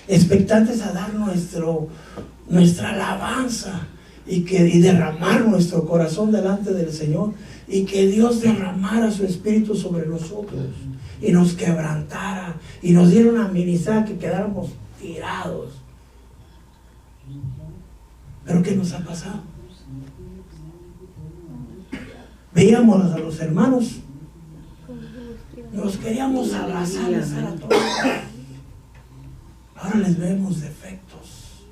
Expectantes a dar nuestra alabanza y derramar nuestro corazón delante del Señor, y que Dios derramara su espíritu sobre nosotros y nos quebrantara y nos diera una ministra que quedáramos tirados. ¿Pero qué nos ha pasado? Veíamos a los hermanos, nos queríamos abrazar, besar a todos. Ahora les vemos defectos.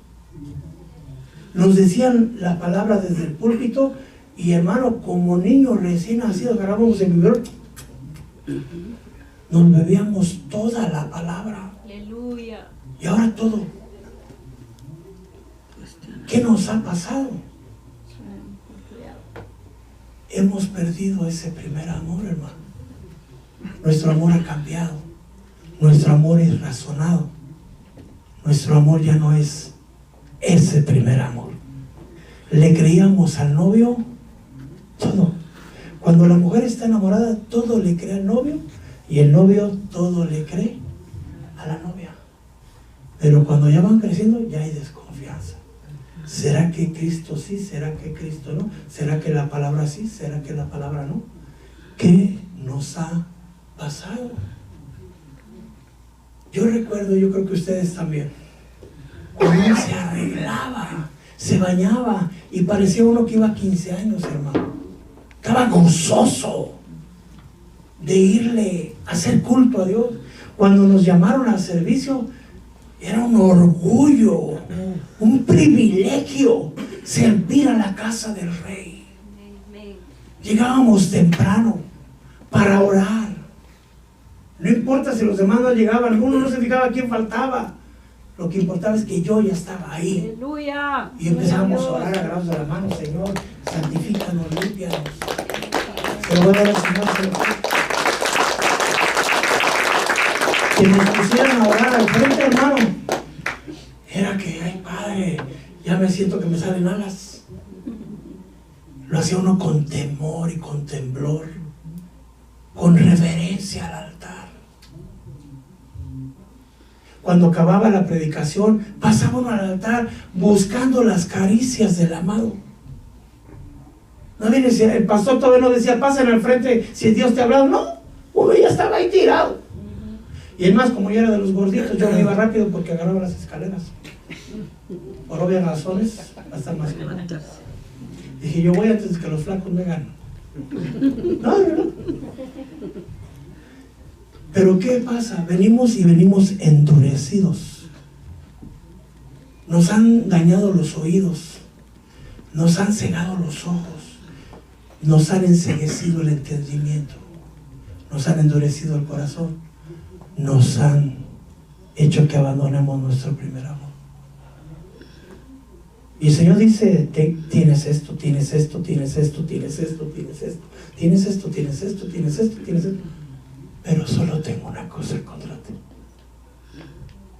Nos decían la palabra desde el púlpito y, hermano, como niños recién nacidos, agarrábamos el biberón, nos bebíamos toda la palabra. Aleluya. Y ahora todo. ¿Qué nos ha pasado? Hemos perdido ese primer amor, hermano. Nuestro amor ha cambiado. Nuestro amor es razonado. Nuestro amor ya no es ese primer amor. Le creíamos al novio todo. Cuando la mujer está enamorada, todo le cree al novio, y el novio todo le cree a la novia. Pero cuando ya van creciendo, ya hay desconfianza. ¿Será que Cristo sí? ¿Será que Cristo no? ¿Será que la palabra sí? ¿Será que la palabra no? ¿Qué nos ha pasado? Yo recuerdo, yo creo que ustedes también, cuando uno se arreglaba, se bañaba y parecía uno que iba a 15 años, hermano. Estaba gozoso de irle a hacer culto a Dios. Cuando nos llamaron al servicio, era un orgullo, un privilegio servir a la casa del Rey. Llegábamos temprano para orar. No importa si los demás no llegaban, alguno no se fijaba quién faltaba. Lo que importaba es que yo ya estaba ahí. Aleluya. Y empezamos a orar agarrados de la mano: Señor, santifícanos, límpianos. Se lo voy a dar al Señor, se lo pido. Que nos pusieran a orar al frente, hermano, era que, ay, Padre, ya me siento que me salen alas. Lo hacía uno con temor y con temblor, con reverencia al altar. Cuando acababa la predicación, pasaba uno al altar buscando las caricias del amado. No viene, el pastor todavía no decía: pasen al frente si Dios te ha hablado. No, uno ya estaba ahí tirado. Y es más, como yo era de los gorditos, yo me iba rápido porque agarraba las escaleras. Por obvias razones, hasta más cómodo. Dije: yo voy antes de que los flacos me ganen. No. Pero ¿qué pasa? Venimos endurecidos. Nos han dañado los oídos, nos han cegado los ojos, nos han enceguecido el entendimiento, nos han endurecido el corazón, nos han hecho que abandonemos nuestro primer amor. Y el Señor dice: tienes esto, tienes esto, tienes esto, tienes esto, tienes esto, tienes esto, tienes esto, tienes esto, tienes esto. Pero solo tengo una cosa contra ti: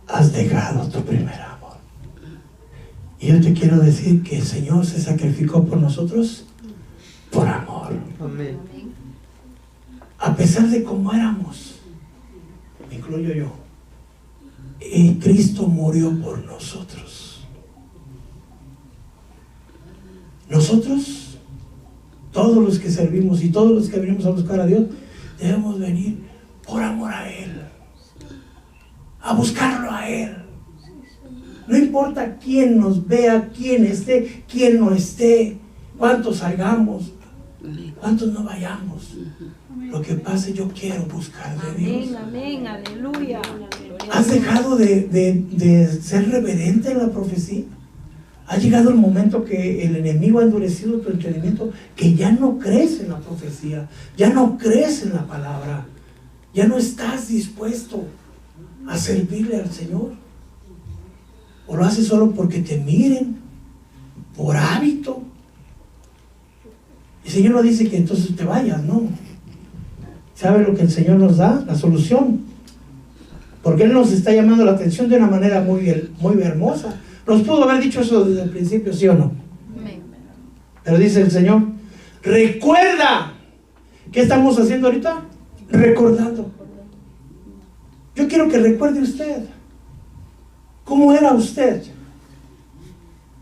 has dejado tu primer amor. Y yo te quiero decir que el Señor se sacrificó por nosotros por amor. Amén. A pesar de cómo éramos, me incluyo yo, y Cristo murió por nosotros. Nosotros, todos los que servimos y todos los que venimos a buscar a Dios, debemos venir por amor a Él, a buscarlo a Él. No importa quién nos vea, quién esté, quién no esté, cuántos salgamos, cuántos no vayamos. Lo que pase, yo quiero buscar de Dios. Amén, aleluya. ¿Has dejado de ser reverente en la profecía? Ha llegado el momento que el enemigo ha endurecido tu entendimiento, que ya no crees en la profecía, ya no crees en la palabra, ya no estás dispuesto a servirle al Señor. O lo haces solo porque te miren, por hábito. El Señor no dice que entonces te vayas, no. ¿Sabe lo que el Señor nos da? La solución. Porque Él nos está llamando la atención de una manera muy hermosa. Nos pudo haber dicho eso desde el principio, ¿sí o no? Pero dice el Señor: recuerda. ¿Qué estamos haciendo ahorita? Recordando. Yo quiero que recuerde usted. ¿Cómo era usted?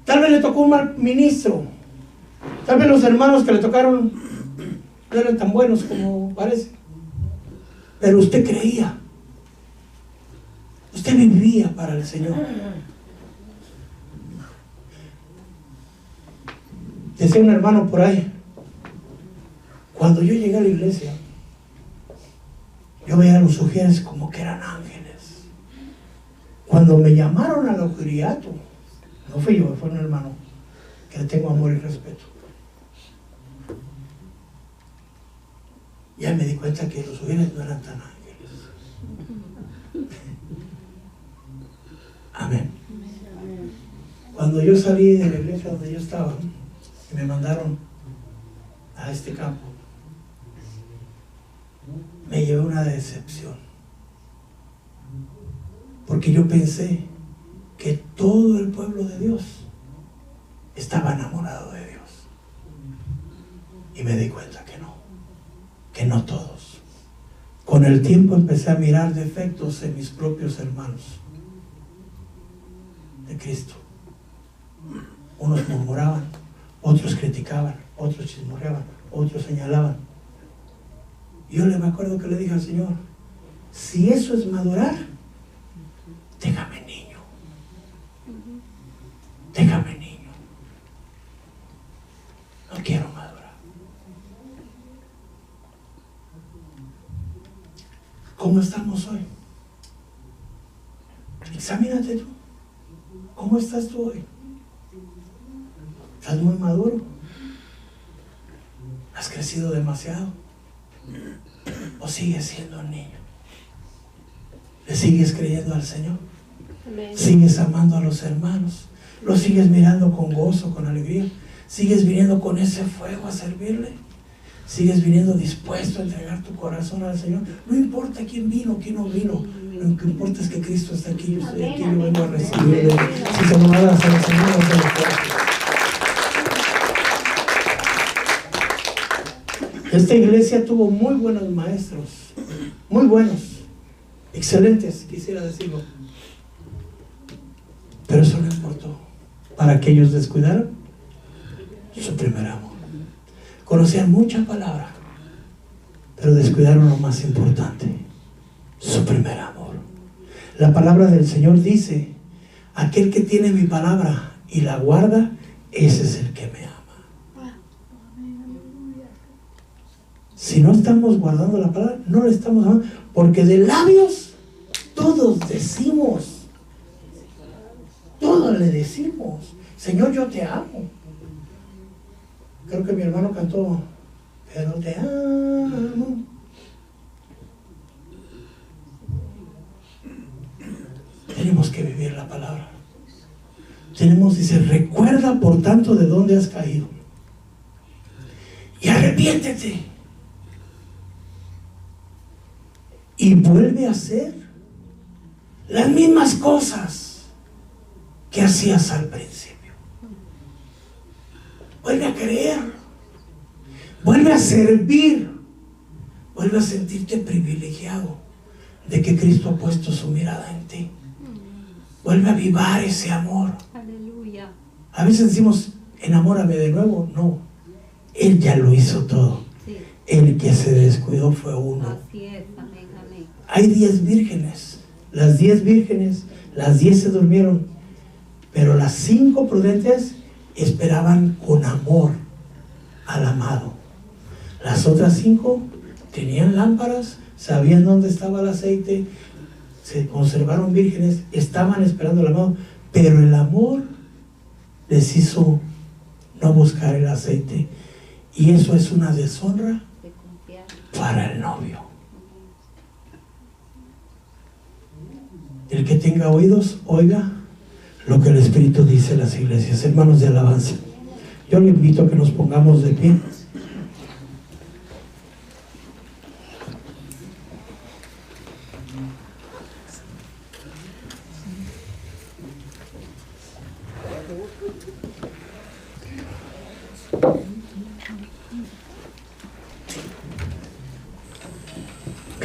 Tal vez le tocó un mal ministro. Tal vez los hermanos que le tocaron no eran tan buenos como parece. Pero usted creía Usted vivía para el Señor. Decía un hermano por ahí, cuando yo llegué a la iglesia, yo veía a los ujieres como que eran ángeles. Cuando me llamaron al auguriato, no fui yo, fue un hermano que le tengo amor y respeto. Ya me di cuenta que los ujieres no eran tan ángeles. Amén. Cuando yo salí de la iglesia donde yo estaba y me mandaron a este campo, me llevé una decepción, porque yo pensé que todo el pueblo de Dios estaba enamorado de Dios, y me di cuenta que no todos. Con el tiempo empecé a mirar defectos en mis propios hermanos de Cristo. Unos murmuraban, otros criticaban, otros chismorreaban, otros señalaban. Yo me acuerdo que le dije al Señor, si eso es madurar, déjame niño. Déjame niño. No quiero madurar. ¿Cómo estamos hoy? Examínate tú. ¿Cómo estás tú hoy? ¿Estás muy maduro? ¿Has crecido demasiado? ¿O sigues siendo un niño? ¿Le sigues creyendo al Señor? ¿Sigues amando a los hermanos? ¿Los sigues mirando con gozo, con alegría? ¿Sigues viniendo con ese fuego a servirle? ¿Sigues viniendo dispuesto a entregar tu corazón al Señor? No importa quién vino, quién no vino. Lo que importa es que Cristo está aquí. Yo estoy aquí, yo vengo a recibirle. Si se lo va a dar al Señor, no se lo puede. Esta iglesia tuvo muy buenos maestros, muy buenos, excelentes, quisiera decirlo. Pero eso no importó, para que ellos descuidaran su primer amor. Conocían mucha palabra, pero descuidaron lo más importante, su primer amor. La palabra del Señor dice, aquel que tiene mi palabra y la guarda, ese es el que me ama. Si no estamos guardando la palabra, no la estamos amando, porque de labios todos decimos, todos le decimos, Señor, yo te amo. Creo que mi hermano cantó, pero te amo. Tenemos que vivir la palabra. Dice, recuerda por tanto de dónde has caído y arrepiéntete y vuelve a hacer las mismas cosas que hacías al principio. Vuelve a creer, vuelve a servir, vuelve a sentirte privilegiado de que Cristo ha puesto su mirada en ti. Vuelve a avivar ese amor. Aleluya. A veces decimos, enamórame de nuevo. No, Él ya lo hizo todo. Sí. El que se descuidó fue uno. Así es, amén, amén. Hay 10 vírgenes. Las 10 vírgenes, las 10 se durmieron, pero las 5 prudentes esperaban con amor al amado. Las otras 5 tenían lámparas, sabían dónde estaba el aceite, se conservaron vírgenes, estaban esperando al amado, pero el amor les hizo no buscar el aceite, y eso es una deshonra para el novio. El que tenga oídos, oiga lo que el Espíritu dice a las iglesias. Hermanos de alabanza, yo le invito a que nos pongamos de pie.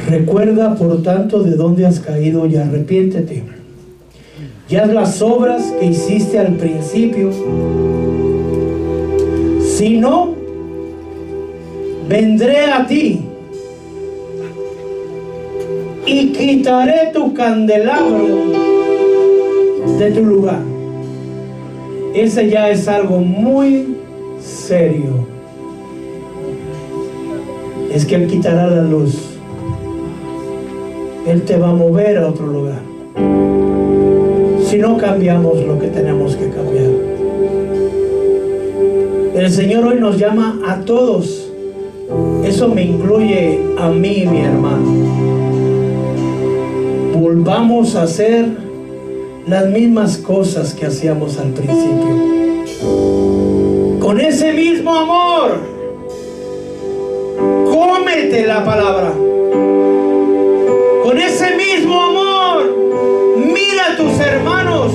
Recuerda por tanto de dónde has caído y arrepiéntete. Y haz las obras que hiciste al principio. Si no, vendré a ti y quitaré tu candelabro de tu lugar. Ese ya es algo muy serio. Es que Él quitará la luz. Él te va a mover a otro lugar si no cambiamos lo que tenemos que cambiar. El Señor hoy nos llama a todos. Eso me incluye a mí, mi hermano. Volvamos a hacer las mismas cosas que hacíamos al principio. Con ese mismo amor, cómete la palabra. Con ese mismo amor, mira a tus hermanos.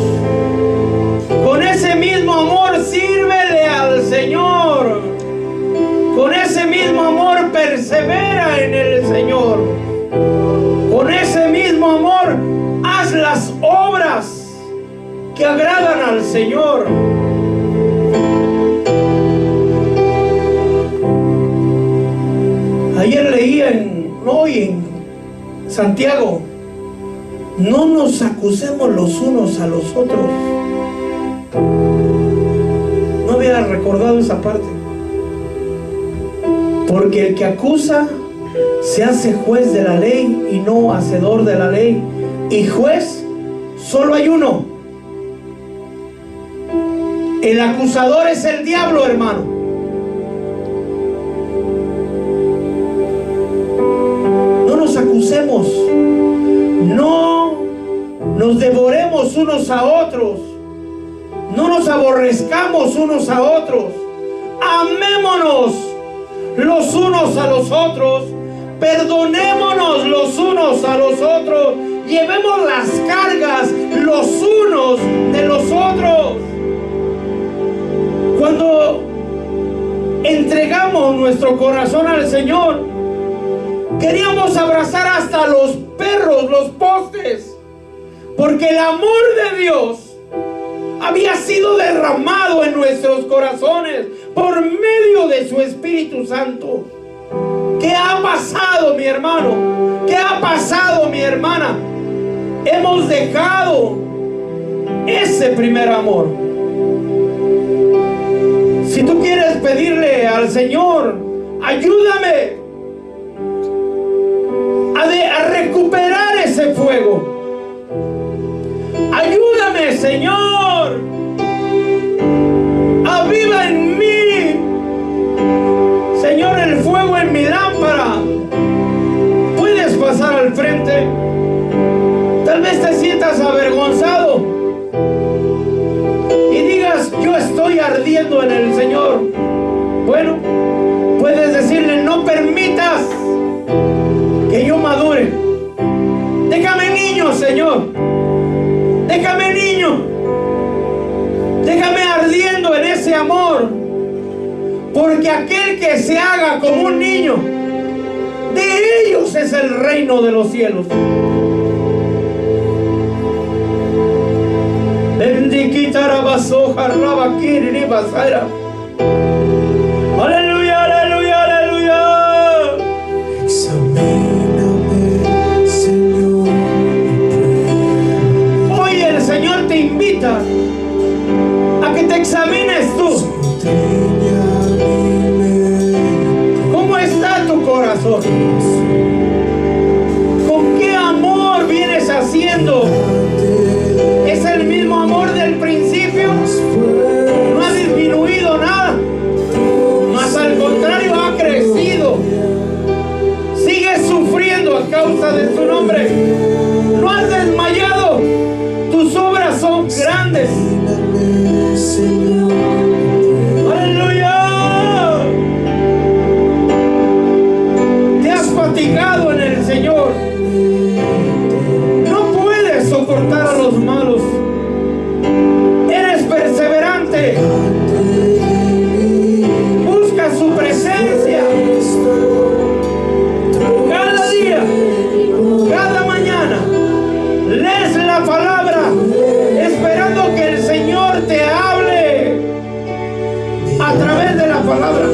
Con ese mismo amor, sírvele al Señor. Con ese mismo amor, persevera en el Señor. Con ese mismo amor, haz las obras que agradan al Señor. Ayer leía hoy en Santiago: no nos acusemos los unos a los otros. No había recordado esa parte. Porque el que acusa se hace juez de la ley y no hacedor de la ley. Y juez solo hay uno. El acusador es el diablo, hermano. No nos acusemos. No nos devoremos unos a otros. No nos aborrezcamos unos a otros. Amémonos los unos a los otros. Perdonémonos los unos a los otros. Llevemos las cargas los unos de los otros. Cuando entregamos nuestro corazón al Señor, queríamos abrazar hasta los perros, los postes, porque el amor de Dios había sido derramado en nuestros corazones por medio de su Espíritu Santo. ¿Qué ha pasado, mi hermano? ¿Qué ha pasado, mi hermana? Hemos dejado ese primer amor. Si tú quieres pedirle al Señor, ayúdame a recuperar ese fuego. Ayúdame, Señor. Aviva en mí, Señor, el fuego en mi lámpara. Puedes pasar al frente. Tal vez te sientas avergonzado y digas: yo estoy ardiendo en el Señor. Bueno, puedes decirle: no permitas que yo madure. Déjame niño, Señor. Déjame niño. Déjame ardiendo en ese amor. Porque aquel que se haga como un niño, de ellos es el reino de los cielos. Aleluya, aleluya, aleluya. Examíname, Señor. Hoy el Señor te invita a que te examines tú. ¿Cómo está tu corazón? ¿Con qué amor vienes haciendo? ¿Es el mismo amor del principio? No ha disminuido nada, más al contrario, ha crecido. Sigues sufriendo a causa de su nombre. No has desmayado. Tus obras son grandes. ¡Aleluya! Te has fatigado en el Señor. No puedes soportar a los malos. Eres perseverante. Busca su presencia. Cada día, cada mañana, lees la palabra, esperando que el Señor te hable a través de la palabra.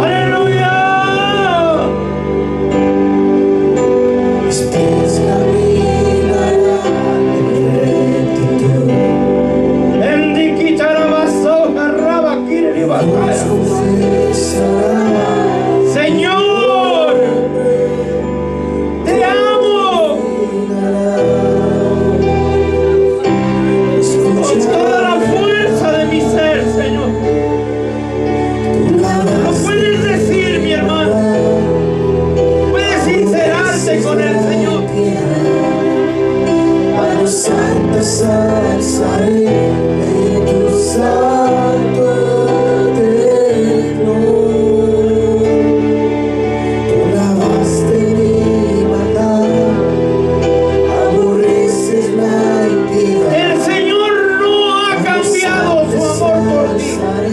¡Aleluya!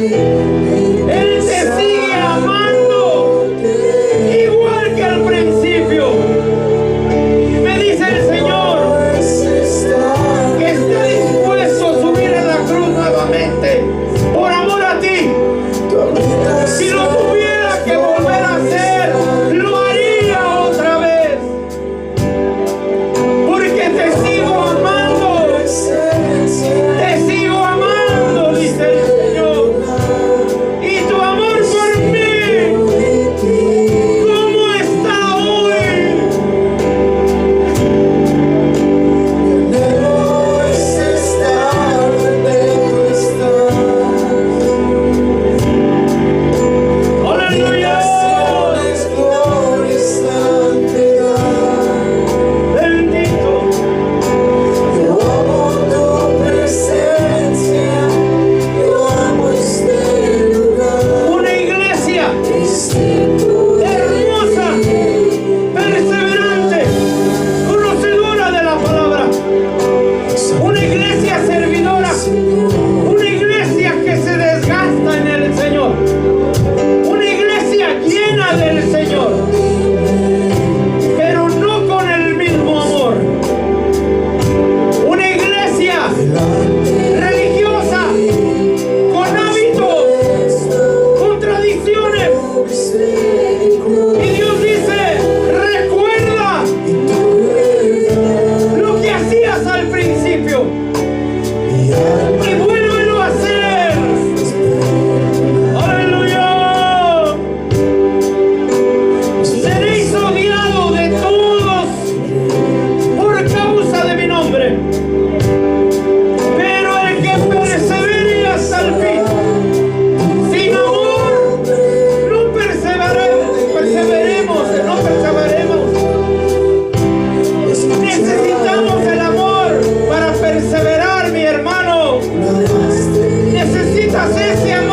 Él te sigue amando igual que al principio. Me dice el Señor que está dispuesto a subir a la cruz nuevamente por amor a ti. Si lo tuviera que volver a hacer, lo haría otra vez. Porque te sigo amando. Te sigo amando, dice el Señor. Y tu amor por mí, ¿cómo está hoy? Aleluya. Bendito. Una iglesia hermosa, perseverante, conocedora de la palabra. Una iglesia servidora. Una iglesia que se desgasta en el Señor. Una iglesia llena del Señor, pero no con el mismo amor. Una iglesia religiosa, con hábitos, con tradiciones. Y Dios dice, recuerda lo que hacías al principio y vuélvelo a hacer. Aleluya. Seréis odiados de todos por causa de mi nombre, pero el que persevere hasta el fin, sin amor, no perseveremos. Necesitamos el amor para perseverar, mi hermano. Necesitas ese amor.